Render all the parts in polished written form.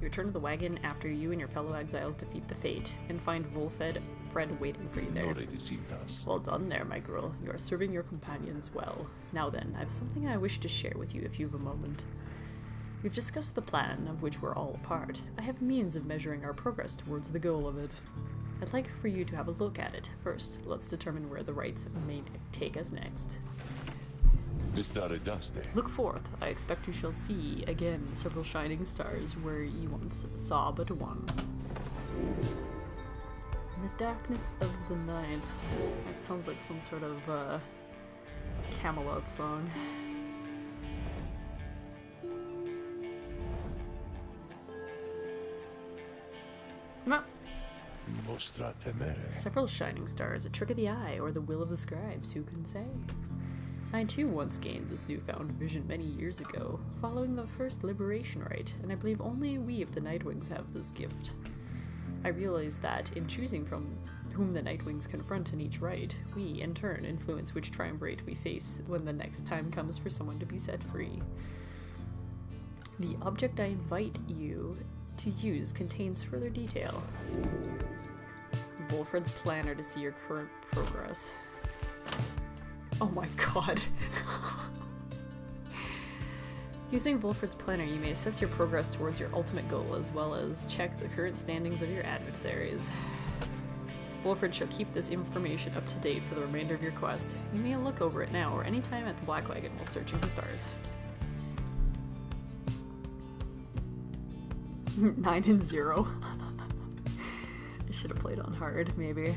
You return to the wagon after you and your fellow exiles defeat the Fate, and find Volfed Fred waiting for you there. Well done there, my girl. You are serving your companions well. Now then, I have something I wish to share with you if you have a moment. We've discussed the plan, of which we're all a part. I have means of measuring our progress towards the goal of it. I'd like for you to have a look at it. First, let's determine where the rites may take us next. Look forth. I expect you shall see, again, several shining stars where you once saw but one. In the darkness of the night. That sounds like some sort of, Camelot song. No. Several shining stars, a trick of the eye, or the will of the scribes, who can say? I too once gained this newfound vision many years ago, following the first liberation rite, and I believe only we of the Nightwings have this gift. I realized that, in choosing from whom the Nightwings confront in each rite, we, in turn, influence which triumvirate we face when the next time comes for someone to be set free. The object I invite you to use contains further detail. Wolfred's planner to see your current progress. Oh my god. Using Wolfred's planner, you may assess your progress towards your ultimate goal, as well as check the current standings of your adversaries. Wolfred shall keep this information up to date for the remainder of your quest. You may look over it now or anytime at the Black Wagon while searching for stars. 9 and 0. I should have played on hard, maybe.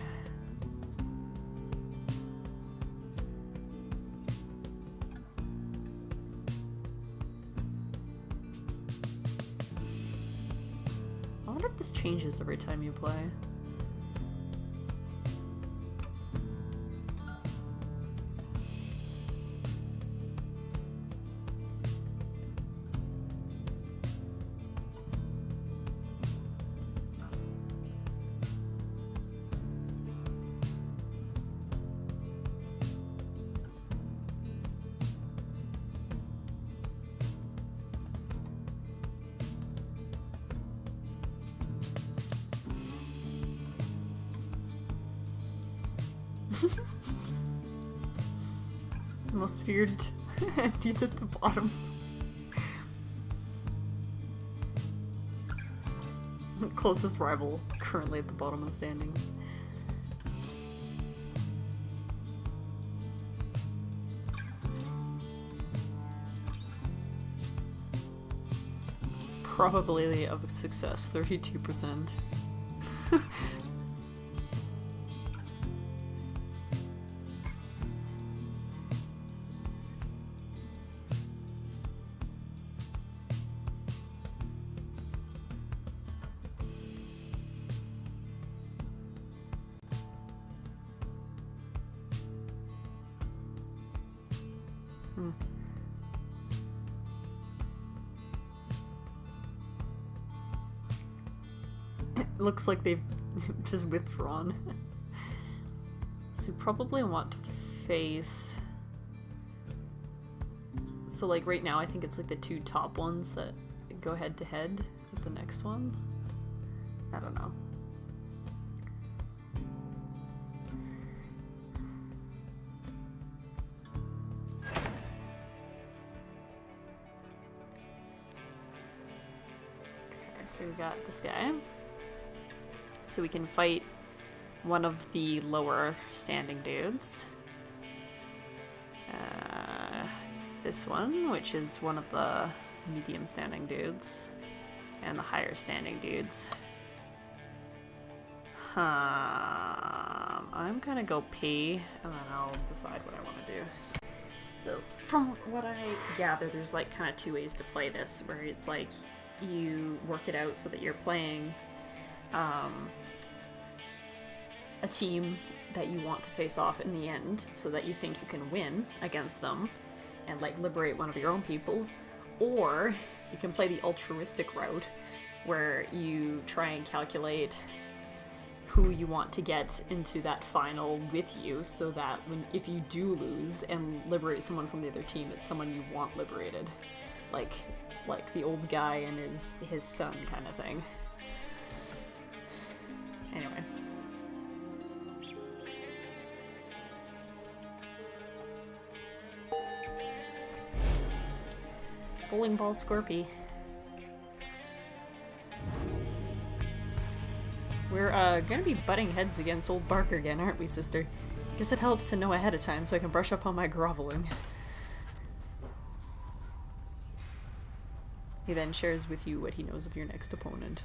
I wonder if this changes every time you play. Most feared he's at the bottom. Closest rival currently at the bottom of the standings. Probability of success, 32%. Looks like they've just withdrawn. So you probably want to face... So like right now I think it's like the two top ones that go head to head with the next one. I don't know. Okay, so we got this guy. So we can fight one of the lower standing dudes. This one, which is one of the medium standing dudes. And the higher standing dudes. I'm gonna go P, and then I'll decide what I want to do. So, from what I gather, there's like kind of two ways to play this, where it's like you work it out so that you're playing a team that you want to face off in the end, so that you think you can win against them and like liberate one of your own people, or you can play the altruistic route where you try and calculate who you want to get into that final with you, so that if you do lose and liberate someone from the other team, it's someone you want liberated. like the old guy and his son kind of thing. Anyway. Bowling ball Scorpy. We're gonna be butting heads against old Barker again, aren't we, sister? Guess it helps to know ahead of time so I can brush up on my groveling. He then shares with you what he knows of your next opponent.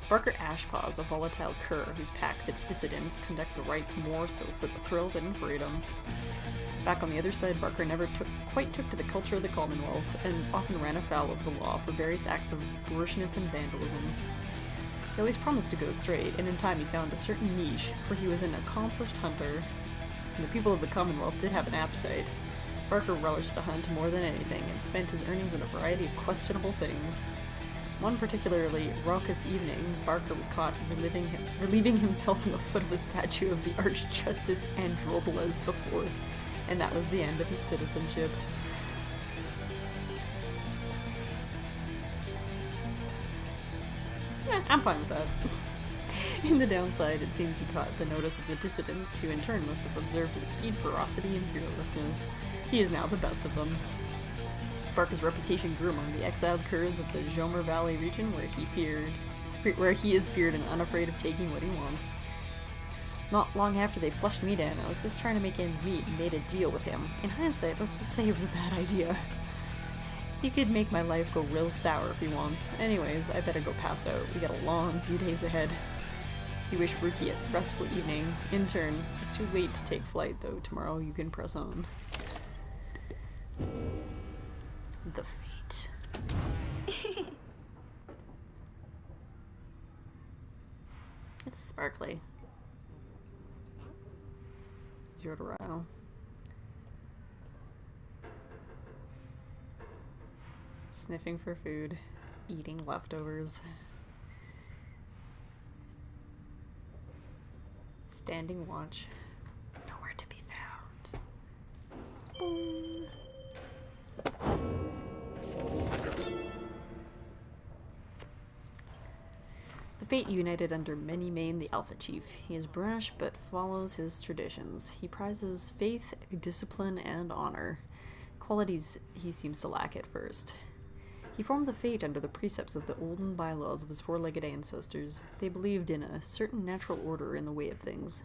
Barker Ashpaws, a volatile cur whose pack, the Dissidents, conduct the rites more so for the thrill than freedom. Back on the other side, Barker never quite took to the culture of the Commonwealth, and often ran afoul of the law for various acts of boorishness and vandalism. He always promised to go straight, and in time he found a certain niche, for he was an accomplished hunter, and the people of the Commonwealth did have an appetite. Barker relished the hunt more than anything, and spent his earnings in a variety of questionable things. One particularly raucous evening, Barker was caught relieving himself in the foot of a statue of the Archjustice Androbolas IV, and that was the end of his citizenship. I'm fine with that. In the downside, it seems he caught the notice of the Dissidents, who in turn must have observed his speed, ferocity, and fearlessness. He is now the best of them. Barker's reputation grew among the exiled curs of the Jomer Valley region, where he is feared and unafraid of taking what he wants. Not long after they flushed me down, I was just trying to make ends meet and made a deal with him. In hindsight, let's just say it was a bad idea. He could make my life go real sour if he wants. Anyways, I better go pass out. We got a long few days ahead. You wish Ruki a restful evening. In turn, it's too late to take flight, though. Tomorrow you can press on. The fate. It's sparkly. Zero to Rhino. Sniffing for food. Eating leftovers. Standing watch. Nowhere to be found. Boom. The Fate united under Many Mane, the Alpha Chief. He is brash, but follows his traditions. He prizes faith, discipline, and honor. Qualities he seems to lack at first. He formed the Fate under the precepts of the olden bylaws of his four-legged ancestors. They believed in a certain natural order in the way of things.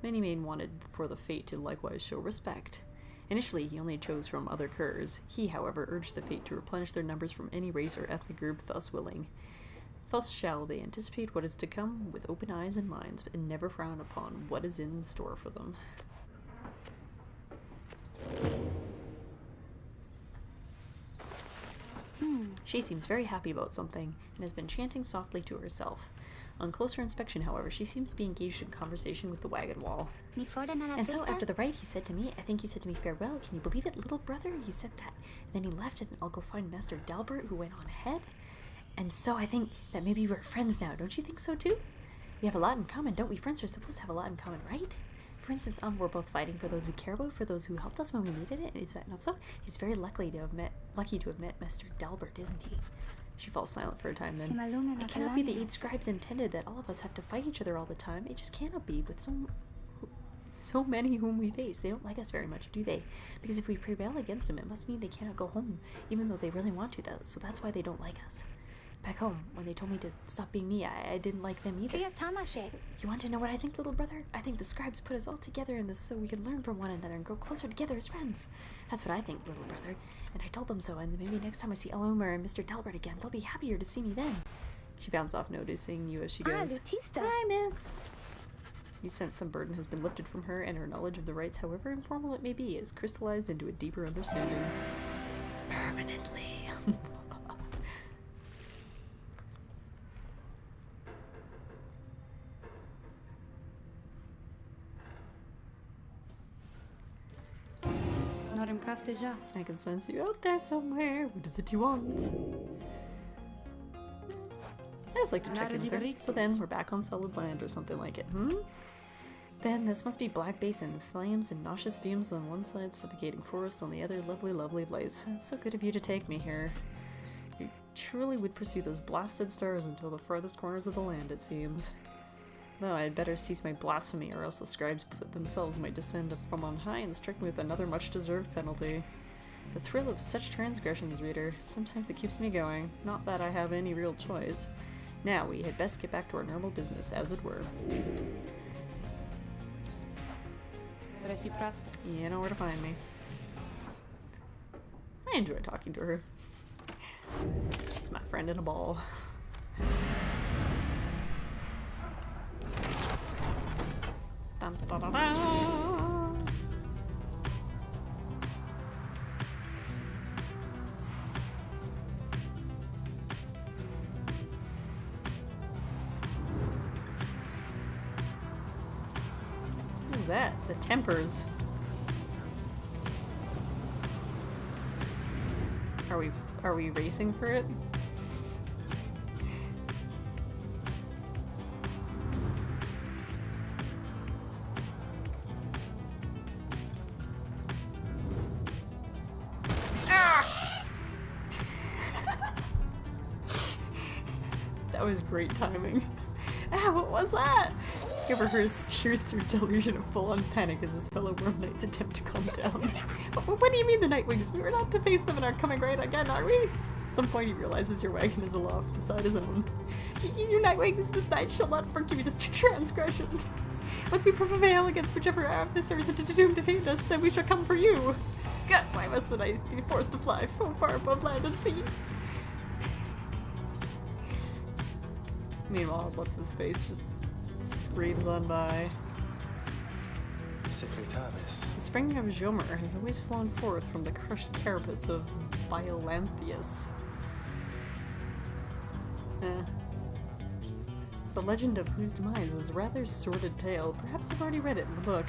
Many Mane wanted for the Fate to likewise show respect. Initially, he only chose from other curs. He, however, urged the Fate to replenish their numbers from any race or ethnic group thus willing. Thus shall they anticipate what is to come with open eyes and minds, and never frown upon what is in store for them. She seems very happy about something, and has been chanting softly to herself. On closer inspection, however, she seems to be engaged in conversation with the wagon wall. And so, after the rite, he said to me, farewell. Can you believe it, little brother? He said that. And then he left, and I'll go find Master Dalbert, who went on ahead. And so I think that maybe we're friends now. Don't you think so, too? We have a lot in common, don't we? Friends are supposed to have a lot in common, right? For instance, we're both fighting for those we care about, for those who helped us when we needed it. Is that not so? He's very lucky to have met Master Dalbert, isn't he? She falls silent for a time, then. It cannot be the 8 scribes intended that all of us have to fight each other all the time. It just cannot be with so many whom we face. They don't like us very much, do they? Because if we prevail against them, it must mean they cannot go home, even though they really want to, though. So that's why they don't like us. Back home, when they told me to stop being me, I didn't like them either. You want to know what I think, little brother? I think the scribes put us all together in this so we can learn from one another and grow closer together as friends. That's what I think, little brother. And I told them so, and maybe next time I see Elomer and Mr. Dalbert again, they'll be happier to see me then. She bounds off, noticing you as she goes. Hi, miss. You sense some burden has been lifted from her, and her knowledge of the rites, however informal it may be, is crystallized into a deeper understanding. Permanently. I can sense you out there somewhere. What is it you want? I just like to check in with her. So then, we're back on solid land or something like it, Then this must be Black Basin. Flames and nauseous fumes on one side, suffocating forest on the other. Lovely, lovely place. It's so good of you to take me here. You truly would pursue those blasted stars until the farthest corners of the land, it seems. Though I'd better cease my blasphemy, or else the scribes themselves might descend from on high and strike me with another much-deserved penalty. The thrill of such transgressions, reader. Sometimes it keeps me going. Not that I have any real choice. Now we had best get back to our normal business, as it were. You know where to find me. I enjoy talking to her. She's my friend in a ball. Dun, da, da, da. Who's that? The Tempers. Are we racing for it? That was great timing. What was that? Ever hears through delusion of full-on panic as his fellow worm knights attempt to calm down. What do you mean the Nightwings? We were not to face them and aren't coming right again, are we? At some point he realizes your wagon is aloft beside his own. You Nightwings, this night shall not forgive you this transgression. Once we prevail against whichever adversaries are doomed to defeat us, then we shall come for you. God, why must the knights be forced to fly so far above land and sea? Meanwhile, what's his face just screams on by. The spring of Jomer has always flown forth from the crushed carapace of Biolanthius. The legend of whose demise is a rather sordid tale. Perhaps you've already read it in the book.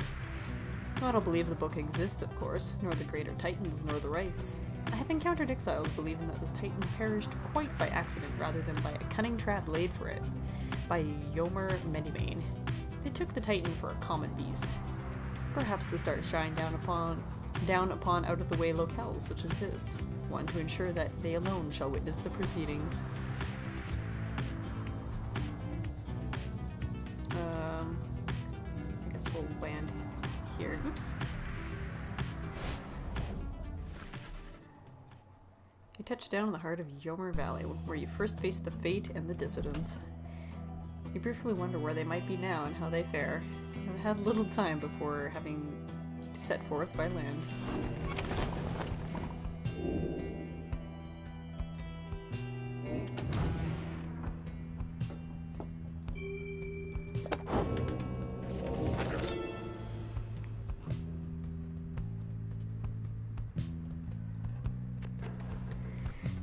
I don't believe the book exists, of course, nor the greater titans, nor the rites. I have encountered exiles believing that this titan perished quite by accident rather than by a cunning trap laid for it by Yomer Medimane. They took the titan for a common beast. Perhaps the stars shine down upon out-of-the-way locales such as this, one to ensure that they alone shall witness the proceedings. I guess we'll land here. Oops. You touch down in the heart of Yomer Valley, where you first face the Fate and the Dissidents. You briefly wonder where they might be now and how they fare. You have had little time before having to set forth by land.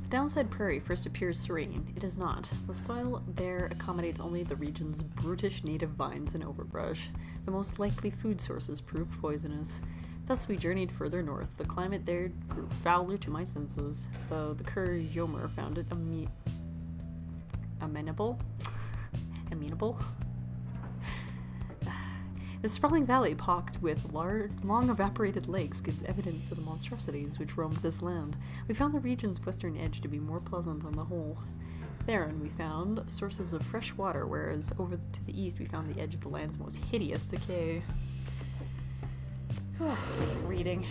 The downside prairie first appears serene. It is not. The soil there accommodates only the region's brutish native vines and overbrush. The most likely food sources proved poisonous. Thus we journeyed further north. The climate there grew fouler to my senses, though the Cur Yomer found it amenable. The sprawling valley, pocked with long evaporated lakes, gives evidence to the monstrosities which roamed this land. We found the region's western edge to be more pleasant on the whole. Therein we found sources of fresh water, whereas over to the east we found the edge of the land's most hideous decay. Reading.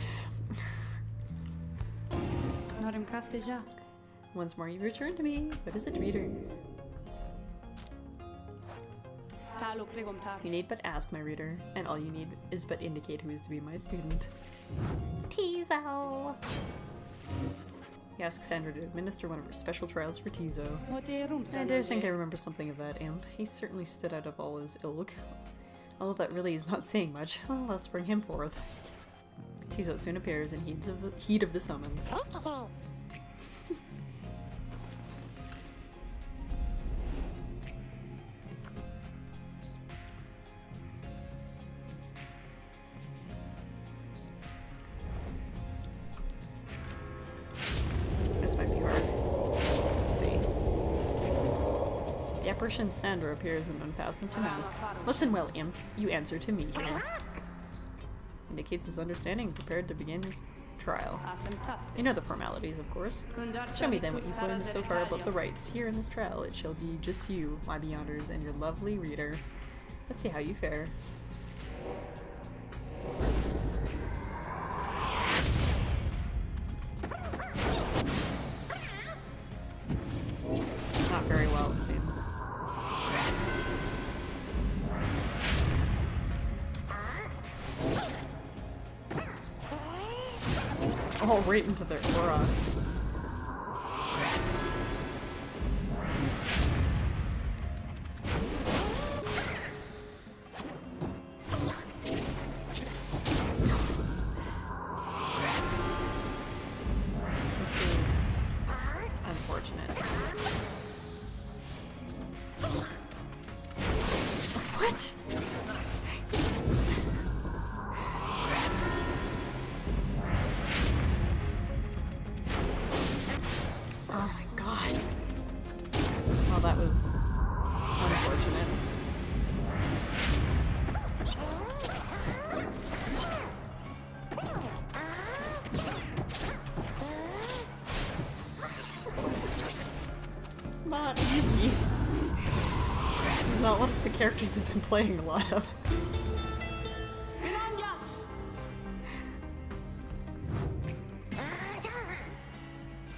Once more you return to me. What is it, reader? You need but ask, my reader, and all you need is but indicate who is to be my student. Tizo! He asks Sandra to administer one of her special trials for Tizo. I dare think I remember something of that imp. He certainly stood out of all his ilk. Although that really is not saying much, well, let's bring him forth. Tizo soon appears in heat of the summons. apparition Sandra appears and unfastens her hands. Listen well, imp. You answer to me here. Indicates his understanding, prepared to begin his trial. You know the formalities, of course. Show me then what you've learned so far about the rites. Here in this trial, it shall be just you, my beyonders, and your lovely reader. Let's see how you fare. Not very well, it seems. Oh, right into their aura. This is unfortunate. What? Oh my god. Well, that was unfortunate. It's not easy. This is not one of the characters I've been playing a lot of.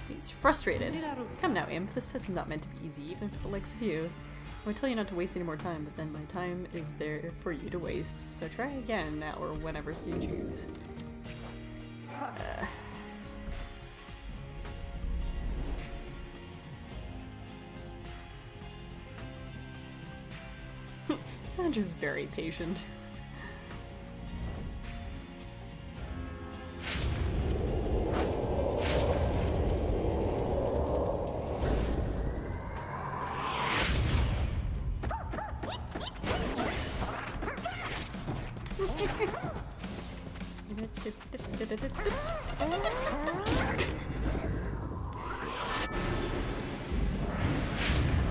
He's frustrated. Come now, Imp. This test is not meant to be easy, even for the likes of you. I would tell you not to waste any more time, but then my time is there for you to waste. So try again now or whenever you choose. Sandra's very patient.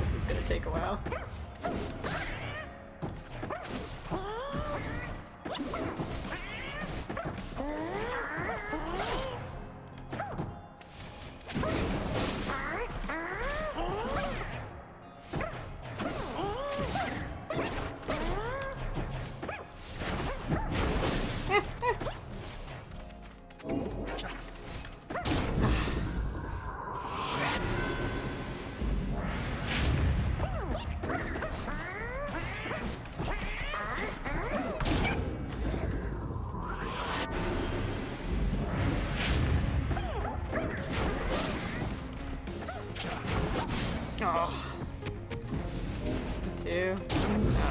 This is gonna take a while. Oh. Two. No.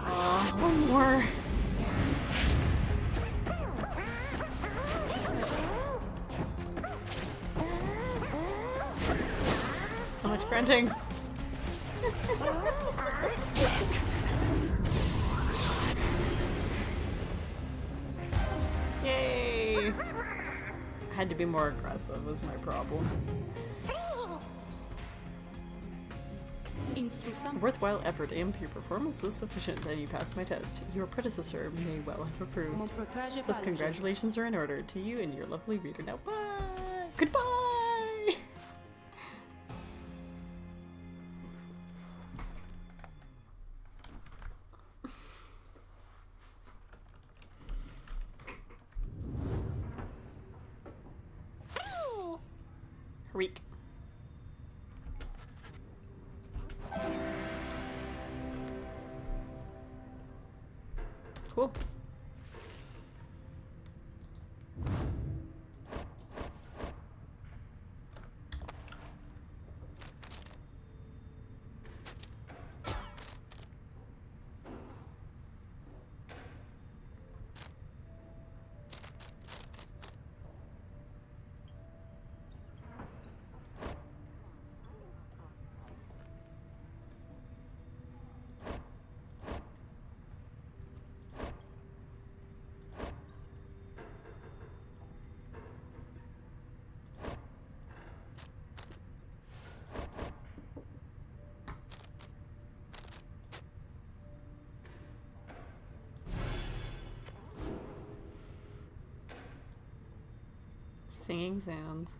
Oh, one more. So much grunting. Yay! I had to be more aggressive, was my problem. Worthwhile effort, Imp. Your performance was sufficient and you passed my test. Your predecessor may well have approved. Thus, congratulations are in order to you and your lovely reader. Now, bye! Goodbye! Reek. Cool. Singing sounds.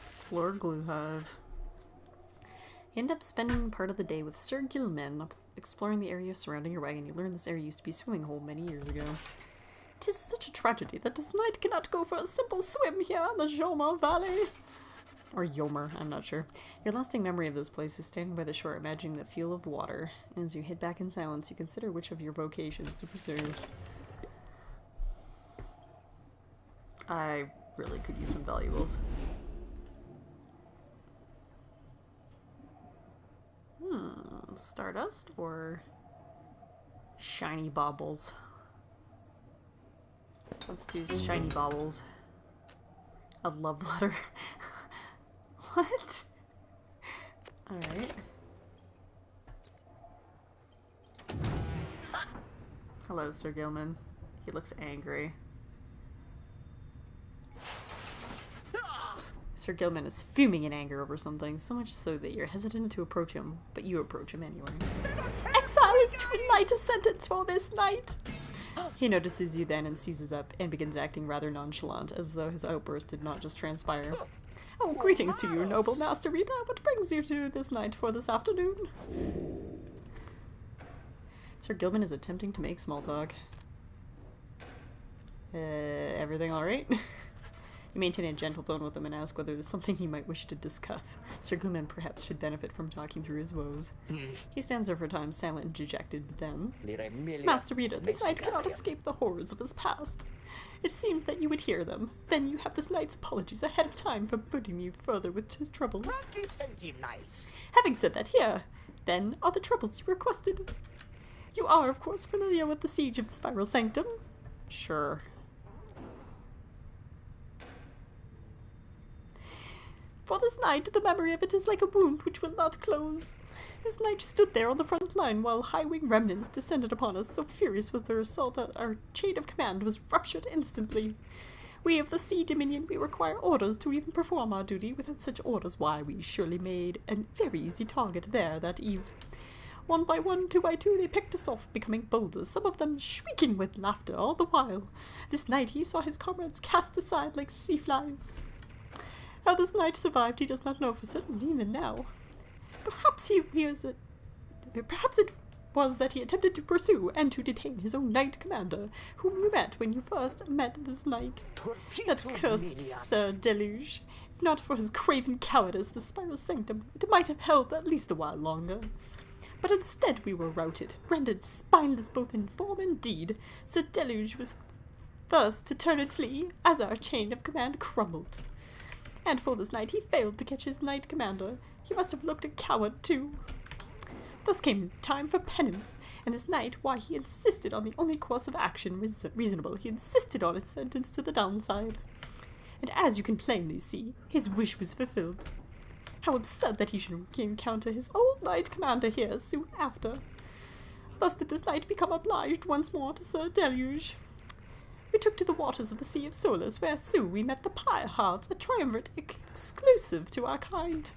Explore Glue Hive. You end up spending part of the day with Sir Gilman, exploring the area surrounding your wagon. You learn this area used to be a swimming hole many years ago. "'Tis such a tragedy that this knight cannot go for a simple swim here in the Jomer Valley." Or Yomer, I'm not sure. Your lasting memory of this place is standing by the shore, imagining the feel of water. And as you head back in silence, you consider which of your vocations to pursue. I really could use some valuables. Stardust or shiny baubles? Let's do shiny baubles. A love letter. What? Alright. Hello, Sir Gilman. He looks angry. Sir Gilman is fuming in anger over something, so much so that you're hesitant to approach him, but you approach him anyway. "Exile is too light a sentence for this night!" He notices you then and seizes up, and begins acting rather nonchalant, as though his outburst did not just transpire. "Oh, greetings to you, noble Master Rita. What brings you to this night for this afternoon?" Sir Gilman is attempting to make small talk. Everything alright? You maintain a gentle tone with him and ask whether there's something he might wish to discuss. Sir Gilman perhaps should benefit from talking through his woes. He stands there for a time, silent and dejected, but then... "Master Rita, this knight cannot escape the horrors of his past. It seems that you would hear them. Then you have this knight's apologies ahead of time for burdening you further with his troubles. Having said that, here, then, are the troubles you requested. You are, of course, familiar with the siege of the Spiral Sanctum?" "Sure." "For this night, the memory of it is like a wound which will not close. This knight stood there on the front line while high-wing remnants descended upon us, so furious with their assault that our chain of command was ruptured instantly. We of the Sea Dominion, we require orders to even perform our duty. Without such orders, why, we surely made a very easy target there that eve. One by one, two by two, they picked us off, becoming boulders, some of them shrieking with laughter all the while. This night he saw his comrades cast aside like sea flies. How this knight survived he does not know for certain even now. Perhaps perhaps it was that he attempted to pursue and to detain his own knight commander, whom you met when you first met this knight. That cursed Sir Deluge. If not for his craven cowardice, the Spiral Sanctum, it might have held at least a while longer. But instead we were routed, rendered spineless both in form and deed. Sir Deluge was first to turn and flee, as our chain of command crumbled. And for this night he failed to catch his knight commander. He must have looked a coward too. Thus came time for penance, and this night, why, he insisted on the only course of action reasonable. He insisted on its sentence to the downside. And as you can plainly see, his wish was fulfilled. How absurd that he should encounter his old knight commander here soon after. Thus did this knight become obliged once more to Sir Deluge. We took to the waters of the Sea of Solus, where soon we met the Pyre Hearts, a triumvirate exclusive to our kind.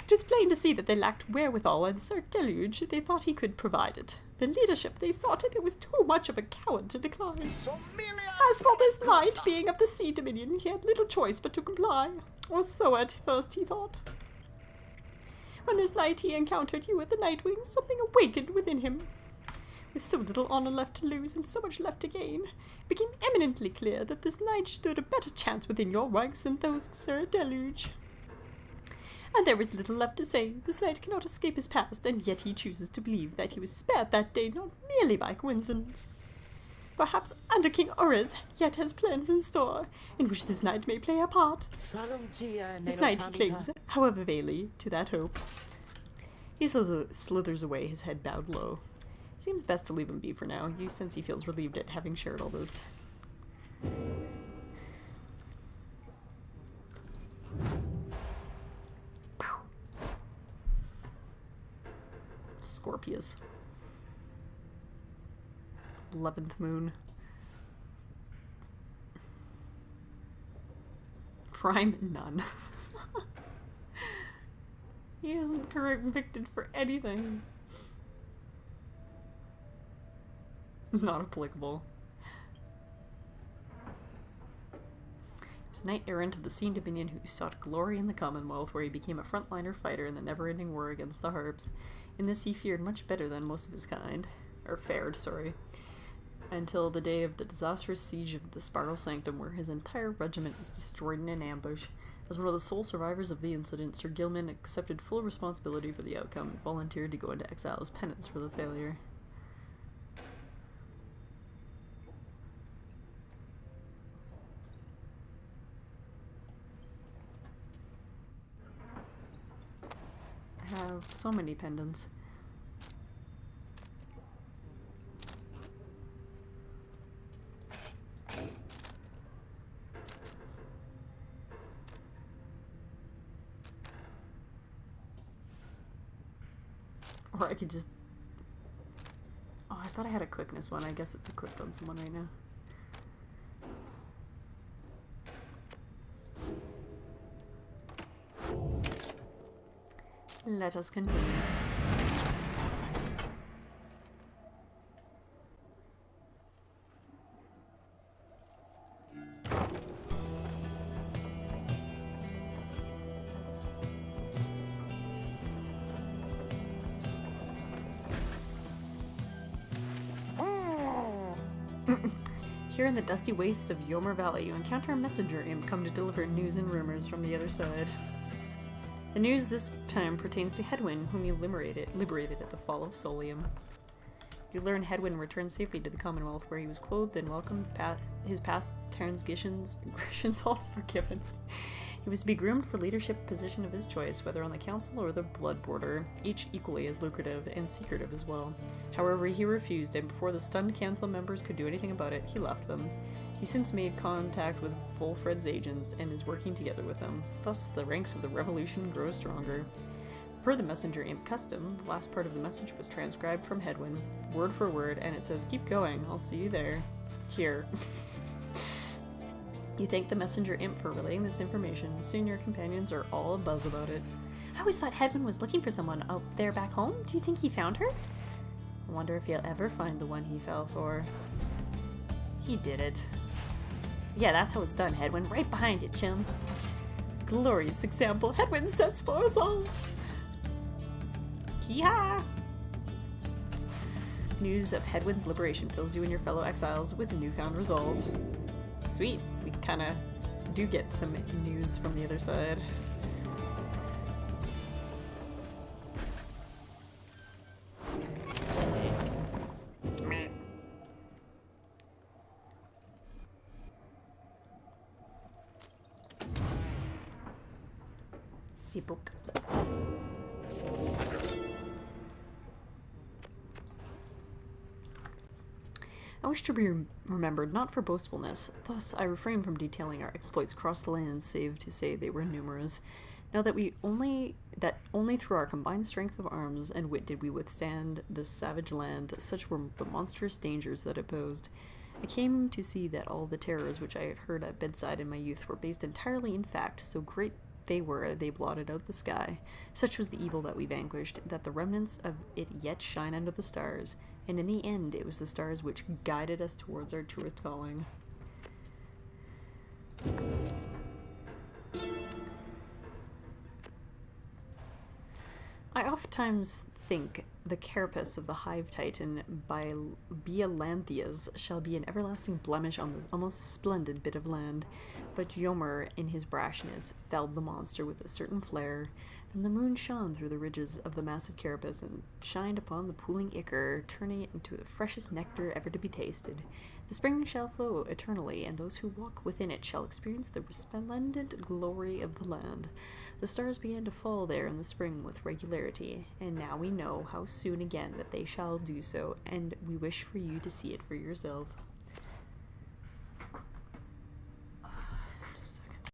It was plain to see that they lacked wherewithal, and Sir Deluge, they thought he could provide it. The leadership they sought it was too much of a coward to decline. As for this knight, being of the Sea Dominion, he had little choice but to comply, or so at first he thought. When this night he encountered you at the Nightwing, something awakened within him. With so little honor left to lose and so much left to gain, it became eminently clear that this knight stood a better chance within your ranks than those of Sir Deluge. And there is little left to say. This knight cannot escape his past, and yet he chooses to believe that he was spared that day not merely by coincidence. Perhaps Under King Ores yet has plans in store, in which this knight may play a part. This knight clings, however vainly, to that hope. He slithers away, his head bowed low. Seems best to leave him be for now. You sense he feels relieved at having shared all this. Scorpius. 11th moon. Prime, none. He isn't convicted for anything. Not applicable. He was a knight-errant of the Sea Dominion who sought glory in the Commonwealth, where he became a frontliner fighter in the never-ending war against the Harps. In this he fared much better than most of his kind. Or fared, sorry. Until the day of the disastrous siege of the Spiral Sanctum, where his entire regiment was destroyed in an ambush. As one of the sole survivors of the incident, Sir Gilman accepted full responsibility for the outcome and volunteered to go into exile as penance for the failure. I have so many pendants. Or I could just... Oh, I thought I had a quickness one. I guess it's equipped on someone right now. Let us continue. Here in the dusty wastes of Yomer Valley, you encounter a messenger imp come to deliver news and rumors from the other side. The news this time pertains to Hedwyn, whom you liberated at the fall of Solium. You learn Hedwyn returned safely to the Commonwealth, where he was clothed and welcomed his past transgressions all forgiven. He was to be groomed for leadership position of his choice, whether on the council or the blood border, each equally as lucrative and secretive as well. However, he refused, and before the stunned council members could do anything about it, he left them. He since made contact with Volfred's agents and is working together with them. Thus, the ranks of the revolution grow stronger. Per the messenger imp custom, the last part of the message was transcribed from Hedwyn, word for word, and it says, "Keep going, I'll see you there." Here. You thank the messenger imp for relaying this information. Soon your companions are all abuzz about it. I always thought Hedwyn was looking for someone out there back home. Do you think he found her? I wonder if he'll ever find the one he fell for. He did it. Yeah, that's how it's done, Hedwyn. Right behind you, chum. Glorious example. Hedwyn sets for us all. Ki-ha! News of Hedwyn's liberation fills you and your fellow exiles with newfound resolve. Sweet. We kinda do get some news from the other side. Book. I wish to be remembered not for boastfulness, thus I refrain from detailing our exploits across the land, save to say they were numerous. Know that only through our combined strength of arms and wit did we withstand this savage land, such were the monstrous dangers that it posed. I came to see that all the terrors which I had heard at bedside in my youth were based entirely in fact, so great they blotted out the sky. Such was the evil that we vanquished, that the remnants of it yet shine under the stars, and in the end it was the stars which guided us towards our truest calling. I oftentimes think the carapace of the hive titan by Biolanthias shall be an everlasting blemish on the almost splendid bit of land, but Yomer, in his brashness, felled the monster with a certain flare. Then the moon shone through the ridges of the massive carapace and shined upon the pooling ichor, turning it into the freshest nectar ever to be tasted. The spring shall flow eternally, and those who walk within it shall experience the resplendent glory of the land. The stars began to fall there in the spring with regularity, and now we know how soon again that they shall do so, and we wish for you to see it for yourself.